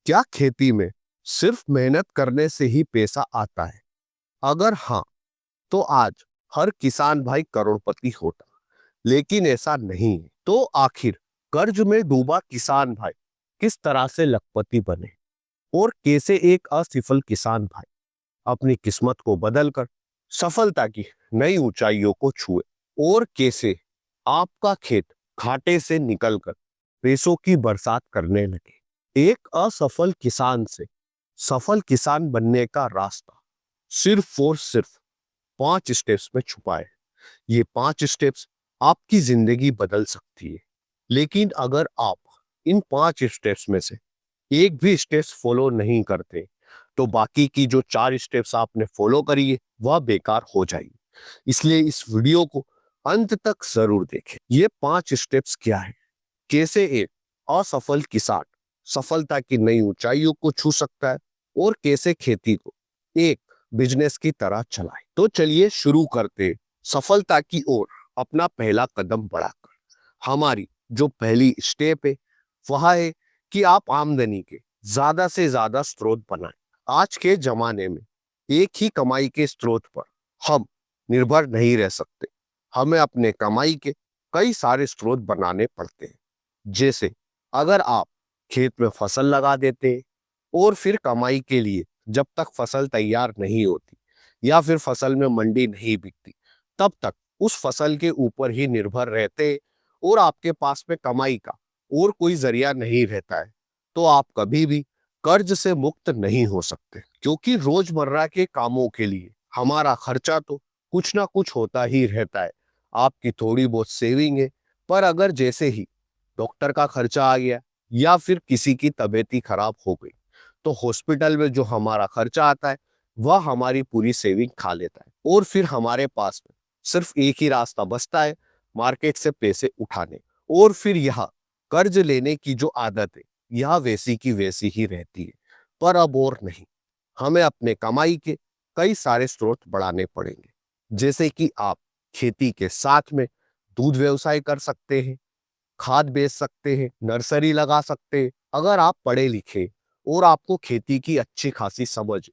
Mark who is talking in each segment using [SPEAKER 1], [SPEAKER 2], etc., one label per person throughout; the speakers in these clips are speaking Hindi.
[SPEAKER 1] क्या खेती में सिर्फ मेहनत करने से ही पैसा आता है? अगर हाँ, तो आज हर किसान भाई करोड़पति होता। लेकिन ऐसा नहीं है। तो आखिर कर्ज में डूबा किसान भाई किस तरह से लखपति बने और कैसे एक असफल किसान भाई अपनी किस्मत को बदलकर सफलता की नई ऊंचाइयों को छुए, और कैसे आपका खेत घाटे से निकलकर पैसों की बरसात करने लगे। एक असफल किसान से सफल किसान बनने का रास्ता सिर्फ और सिर्फ 5 स्टेप्स में छुपा है। ये 5 स्टेप्स आपकी जिंदगी बदल सकती है। लेकिन अगर आप इन 5 स्टेप्स में से एक भी स्टेप्स फॉलो नहीं करते, तो बाकी की जो 4 स्टेप्स आपने फॉलो करी है वह बेकार हो जाएगी। इसलिए इस वीडियो को अंत तक जरूर देखें। ये 5 स्टेप्स क्या है, कैसे एक असफल किसान सफलता की नई ऊंचाइयों को छू सकता है, और कैसे खेती को एक बिजनेस की तरह चलाए। तो चलिए शुरू करते हैं सफलता की ओर अपना पहला कदम बढ़ाकर। हमारी जो पहली स्टेप है वह है कि आप आमदनी के ज्यादा से ज्यादा स्रोत बनाएं। आज के जमाने में एक ही कमाई के स्रोत पर हम निर्भर नहीं रह सकते। हमें अपने कमाई के कई सारे स्रोत बनाने पड़ते हैं। जैसे अगर आप खेत में फसल लगा देते हैं और फिर कमाई के लिए जब तक फसल तैयार नहीं होती या फिर फसल में मंडी नहीं बिकती, तब तक उस फसल के ऊपर ही निर्भर रहते और आपके पास में कमाई का और कोई जरिया नहीं रहता है, तो आप कभी भी कर्ज से मुक्त नहीं हो सकते। क्योंकि रोजमर्रा के कामों के लिए हमारा खर्चा तो कुछ ना कुछ होता ही रहता है। आपकी थोड़ी बहुत सेविंग है, पर अगर जैसे ही डॉक्टर का खर्चा आ गया या फिर किसी की तबीयत ही खराब हो गई, तो हॉस्पिटल में जो हमारा खर्चा आता है वह हमारी पूरी सेविंग खा लेता है, और फिर हमारे पास में सिर्फ एक ही रास्ता बचता है, मार्केट से पैसे उठाने। और फिर यह कर्ज लेने की जो आदत है यह वैसी की वैसी ही रहती है। पर अब और नहीं, हमें अपने कमाई के कई सारे स्रोत बढ़ाने पड़ेंगे। जैसे कि आप खेती के साथ में दूध व्यवसाय कर सकते हैं, खाद बेच सकते हैं, नर्सरी लगा सकते हैं। अगर आप पढ़े लिखे और आपको खेती की अच्छी खासी समझ है,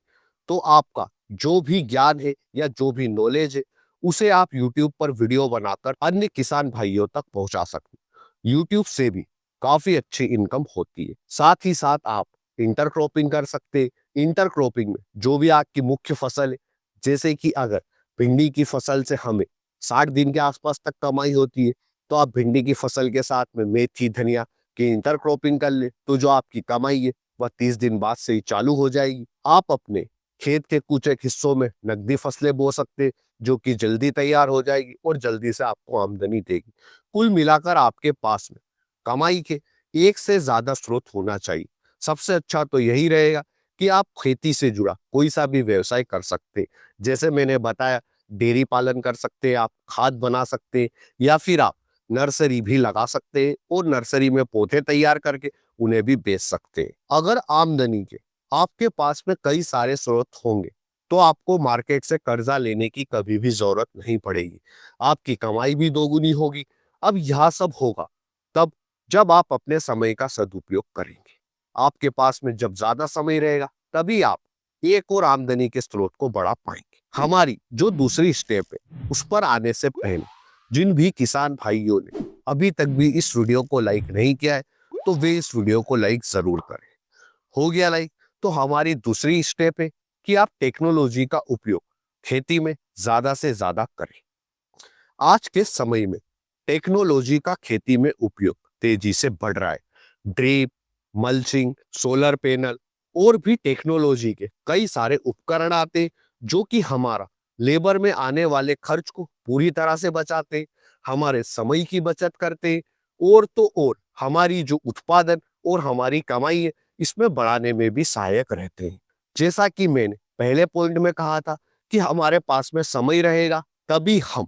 [SPEAKER 1] तो आपका जो भी ज्ञान है या जो भी नॉलेज है उसे आप यूट्यूब पर वीडियो बनाकर अन्य किसान भाइयों तक पहुंचा सकते हैं। यूट्यूब से भी काफी अच्छी इनकम होती है। साथ ही साथ आप इंटरक्रॉपिंग कर सकते हैं। इंटरक्रॉपिंग में जो भी आपकी मुख्य फसल है, जैसे कि अगर भिंडी की फसल से हमें 60 दिन के आसपास तक कमाई होती है, तो आप भिंडी की फसल के साथ में मेथी धनिया की इंटरक्रॉपिंग कर ले, तो जो आपकी कमाई है वह 30 दिन बाद से ही चालू हो जाएगी। आप अपने खेत के कुछ एक हिस्सों में नकदी फसलें बो सकते हैं, जो कि जल्दी तैयार हो जाएगी और जल्दी से आपको आमदनी देगी। कुल मिलाकर आपके पास में कमाई के एक से ज्यादा स्रोत होना चाहिए। सबसे अच्छा तो यही रहेगा कि आप खेती से जुड़ा कोई सा भी व्यवसाय कर सकते हैं। जैसे मैंने बताया, डेयरी पालन कर सकते हैं, आप खाद बना सकते हैं, या फिर आप नर्सरी भी लगा सकते हैं और नर्सरी में पौधे तैयार करके उन्हें भी बेच सकते हैं। अगर आमदनी के आपके पास में कई सारे स्रोत होंगे, तो आपको मार्केट से कर्जा लेने की कभी भी जरूरत नहीं पड़ेगी। आपकी कमाई भी दोगुनी होगी। अब यह सब होगा तब जब आप अपने समय का सदुपयोग करेंगे। आपके पास में जब ज्यादा समय रहेगा, तभी आप एक और आमदनी के स्रोत को बढ़ा पाएंगे। हमारी जो दूसरी स्टेप है उस पर आने से पहले जिन भी किसान भाइयों ने अभी तक भी इस वीडियो को लाइक नहीं किया है, तो वे इस वीडियो को लाइक जरूर करें। हो गया लाइक, तो हमारी दूसरी स्टेप है कि आप टेक्नोलॉजी का उपयोग खेती में ज्यादा से ज्यादा करें। आज के समय में टेक्नोलॉजी का खेती में उपयोग तेजी से बढ़ रहा है। ड्रिप, मल्चिंग, सोलर पैनल और भी टेक्नोलॉजी के कई सारे उपकरण आते हैं, जो कि हमारा लेबर में आने वाले खर्च को पूरी तरह से बचाते, हमारे समय की बचत करते, और तो और हमारी जो उत्पादन और हमारी कमाई है इसमें बढ़ाने में भी सहायक रहते हैं। जैसा कि मैंने पहले पॉइंट में कहा था कि हमारे पास में समय रहेगा, तभी हम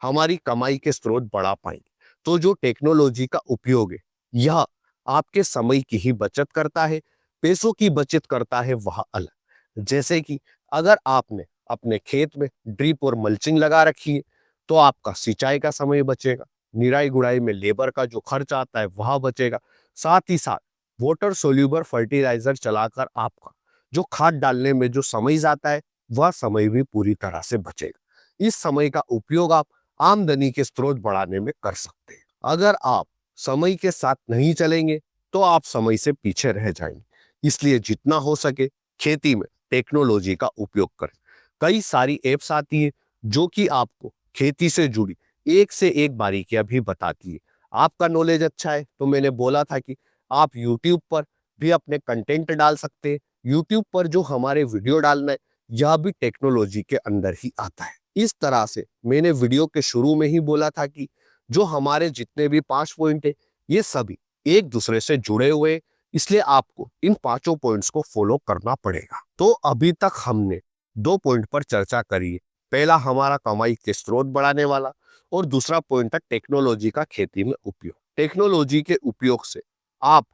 [SPEAKER 1] हमारी कमाई के स्रोत बढ़ा पाएंगे। तो जो टेक्नोलॉजी का उपयोग है यह आपके समय की ही बचत करता है, पैसों की बचत करता है वह अलग। जैसे कि अगर आपने अपने खेत में ड्रिप और मल्चिंग लगा रखी है, तो आपका सिंचाई का समय बचेगा, निराई गुड़ाई में लेबर का जो खर्च आता है वह बचेगा। साथ ही साथ वाटर सोल्यूबल फर्टिलाइजर चलाकर आपका जो खाद डालने में जो समय जाता है वह समय भी पूरी तरह से बचेगा। इस समय का उपयोग आप आमदनी के स्रोत बढ़ाने में कर सकते हैं। अगर आप समय के साथ नहीं चलेंगे तो आप समय से पीछे रह जाएंगे। इसलिए जितना हो सके खेती में टेक्नोलॉजी का उपयोग करें। कई सारी एप्स आती है जो कि आपको खेती से जुड़ी एक से एक बारीकियां भी बताती है। आपका नॉलेज अच्छा है तो मैंने बोला था कि आप YouTube पर भी अपने कंटेंट डाल सकते हैं। YouTube पर जो हमारे वीडियो डालना है यह भी टेक्नोलॉजी के अंदर ही आता है। इस तरह से मैंने वीडियो के शुरू में ही बोला था कि जो हमारे जितने भी 5 पॉइंट है ये सभी एक दूसरे से जुड़े हुए, इसलिए आपको इन 5 पॉइंट्स को फॉलो करना पड़ेगा। तो अभी तक हमने 2 पॉइंट पर चर्चा करी है। पहला हमारा कमाई के स्रोत बढ़ाने वाला और दूसरा पॉइंट है टेक्नोलॉजी का खेती में उपयोग। टेक्नोलॉजी के उपयोग से आप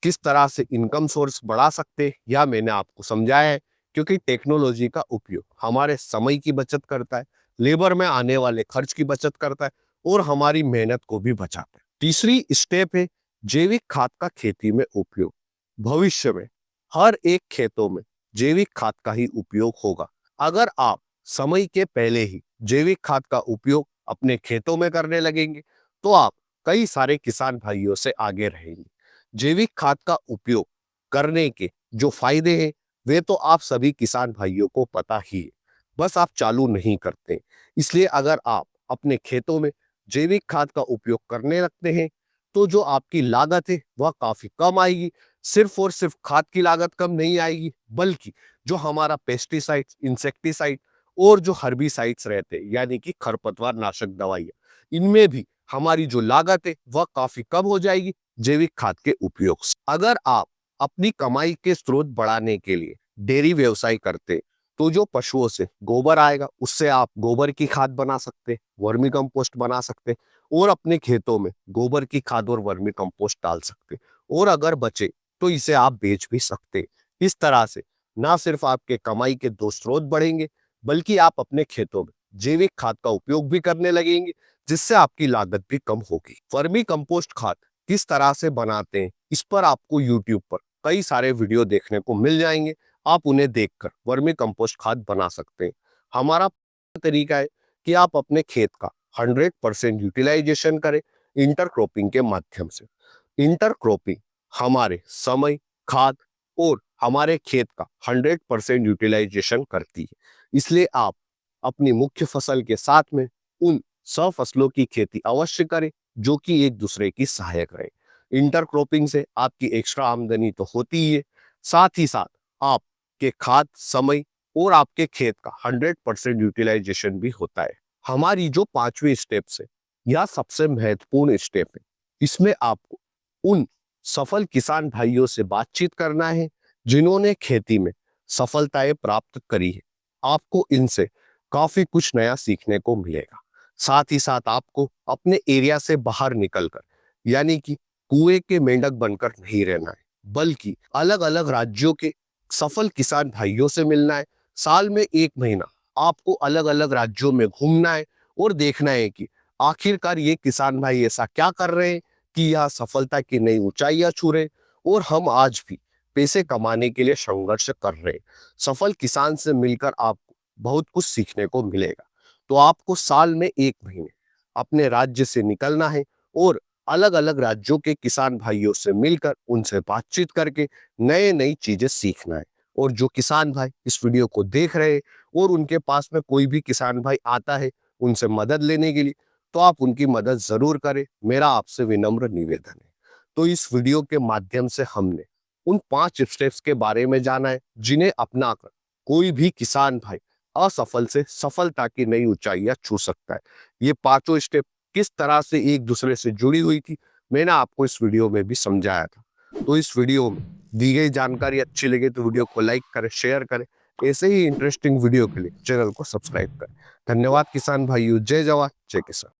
[SPEAKER 1] किस तरह से इनकम सोर्स बढ़ा सकते हैं यह मैंने आपको समझाया है, क्योंकि टेक्नोलॉजी का उपयोग हमारे समय की बचत करता है, लेबर में आने वाले खर्च की बचत करता है और हमारी मेहनत को भी बचाता है। तीसरी स्टेप है जैविक खाद का खेती में उपयोग। भविष्य में हर एक खेतों में जैविक खाद का ही उपयोग होगा। अगर आप समय के पहले ही जैविक खाद का उपयोग अपने खेतों में करने लगेंगे तो आप कई सारे किसान भाइयों से आगे रहेंगे। जैविक खाद का उपयोग करने के जो फायदे हैं वे तो आप सभी किसान भाइयों को पता ही है, बस आप चालू नहीं करते। इसलिए अगर आप अपने खेतों में जैविक खाद का उपयोग करने लगते हैं तो जो आपकी लागत है वह काफी कम आएगी। सिर्फ और सिर्फ खाद की लागत कम नहीं आएगी, बल्कि जो हमारा पेस्टिसाइड, इंसेक्टिसाइड और जो हर्बिसाइड्स रहते हैं यानी कि खरपतवार नाशक दवाइयाँ, इनमें भी हमारी जो लागत है वह काफी कम हो जाएगी जैविक खाद के उपयोग से। अगर आप अपनी कमाई के स्रोत बढ़ाने के लिए डेयरी व्यवसाय करते तो जो पशुओं से गोबर आएगा उससे आप गोबर की खाद बना सकते, वर्मी कंपोस्ट बना सकते और अपने खेतों में गोबर की खाद और वर्मी कंपोस्ट डाल सकते और अगर बचे तो इसे आप बेच भी सकते। इस तरह से ना सिर्फ आपके कमाई के दो स्रोत बढ़ेंगे बल्कि आप अपने खेतों में जैविक खाद का उपयोग भी करने लगेंगे, जिससे आपकी लागत भी कम होगी। वर्मी कंपोस्ट खाद किस तरह से बनाते हैं इस पर आपको YouTube पर कई सारे वीडियो देखने को मिल जाएंगे। आप उन्हें देखकर वर्मी कंपोस्ट खाद बना सकते हैं। हमारा तरीका है कि आप अपने खेत का 100% यूटिलाइजेशन करें इंटरक्रॉपिंग के माध्यम से। इंटरक्रॉपिंग हमारे समय, खाद और हमारे खेत का 100% यूटिलाइजेशन करती है। इसलिए आप अपनी मुख्य फसल के साथ में उन 100 फसलों की खेती अवश्य करें जो कि एक दूसरे की सहायक रहे। इंटरक्रॉपिंग से आपकी एक्स्ट्रा आमदनी तो होती ही है, साथ ही साथ आपके खाद, समय और आपके खेत का 100% यूटिलाइजेशन भी होता है। हमारी जो 5वीं स्टेप है यह सबसे महत्वपूर्ण स्टेप है। इसमें आपको उन सफल किसान भाइयों से बातचीत करना है जिन्होंने खेती में सफलताएं प्राप्त करी है। आपको इनसे काफी कुछ नया सीखने को मिलेगा। साथ ही साथ आपको अपने एरिया से बाहर निकलकर यानी कि कुएं के मेंढक बनकर नहीं रहना है, बल्कि अलग अलग राज्यों के सफल किसान भाइयों से मिलना है। साल में 1 महीना आपको अलग अलग राज्यों में घूमना है और देखना है कि आखिरकार ये किसान भाई ऐसा क्या कर रहे हैं कि यह सफलता की नई ऊंचाइयां छू रहे और हम आज भी पैसे कमाने के लिए संघर्ष कर रहे हैं। सफल किसान से मिलकर आपको बहुत कुछ सीखने को मिलेगा। तो आपको साल में 1 महीने अपने राज्य से निकलना है और अलग अलग राज्यों के किसान भाइयों से मिलकर उनसे बातचीत करके नए नई चीजें सीखना है। और जो किसान भाई इस वीडियो को देख रहे हैं और उनके पास में कोई भी किसान भाई आता है उनसे मदद लेने के लिए, तो आप उनकी मदद जरूर करें, मेरा आपसे विनम्र निवेदन है। तो इस वीडियो के माध्यम से हमने उन 5 स्टेप्स के बारे में जाना है जिन्हें अपनाकर कोई भी किसान भाई असफल से सफलता की नई ऊंचाइयां छू सकता है। ये 5 स्टेप किस तरह से एक दूसरे से जुड़ी हुई थी मैंने आपको इस वीडियो में भी समझाया था। तो इस वीडियो में दी गई जानकारी अच्छी लगे तो वीडियो को लाइक करें, शेयर करें। ऐसे ही इंटरेस्टिंग वीडियो के लिए चैनल को सब्सक्राइब करें। धन्यवाद किसान भाइयों। जय जवान जय किसान।